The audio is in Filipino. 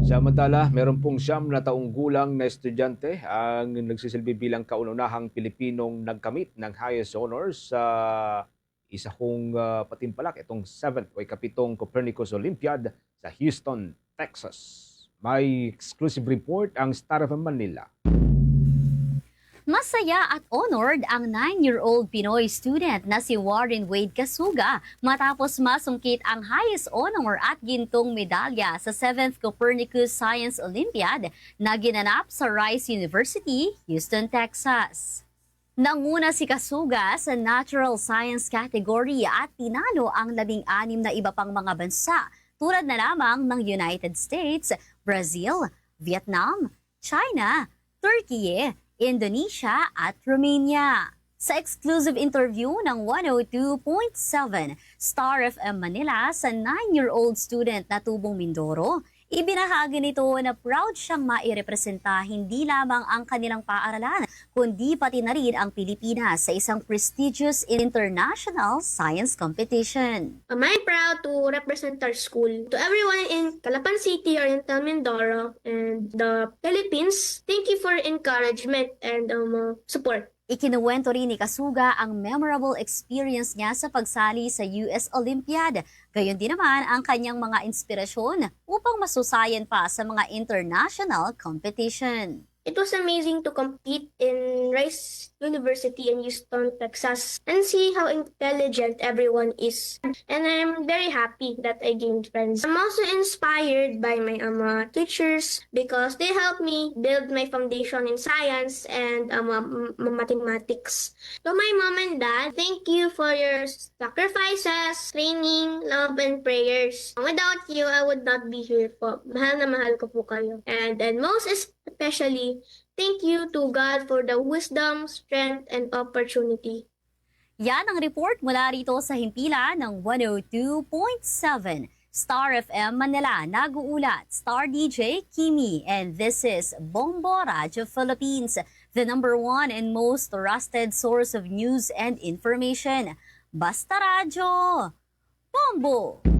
Samantala, meron pong 9 na taong gulang na estudyante ang nagsisilbi bilang kauna-unahang Pilipinong nagkamit ng highest honors sa isa kong patimpalak, itong 7th o ikapitong Copernicus Olympiad sa Houston, Texas. May exclusive report ang Star of Manila. Masaya at honored ang 9-year-old Pinoy student na si Warren Wade Casuga matapos masungkit ang highest honor at gintong medalya sa 7th Copernicus Science Olympiad na ginanap sa Rice University, Houston, Texas. Nanguna si Casuga sa Natural Science category at tinalo ang 16 na iba pang mga bansa tulad na lamang ng United States, Brazil, Vietnam, China, Turkey, Indonesia at Romania. Sa exclusive interview ng 102.7 Star FM Manila sa 9-year-old student na Tubong Mindoro, ibinahagi nito na proud siyang mairepresenta hindi lamang ang kanilang paaralan, kundi pati na rin ang Pilipinas sa isang prestigious international science competition. Am I proud to represent our school? To everyone in Calapan City or in Mindoro and the Philippines, thank you for encouragement and support. Ikinuwento rin ni Casuga ang memorable experience niya sa pagsali sa US Olympiad. Gayon din naman ang kanyang mga inspirasyon upang masusayan pa sa mga international competition. It was amazing to compete in Rice University in Houston, Texas, and see how intelligent everyone is. And I'm very happy that I gained friends. I'm also inspired by my teachers because they helped me build my foundation in science and mathematics. To my mom and dad, thank you for your sacrifices, training, love, and prayers. Without you, I would not be here po. Mahal na mahal ko po kayo. And most especially, thank you to God for the wisdom, strength, and opportunity. Yan ang report mula rito sa himpilan ng 102.7 Star FM Manila. Nag-uulat, Star DJ Kimi, and this is Bombo Radio Philippines, the #1 and most trusted source of news and information. Basta Radyo, Bombo!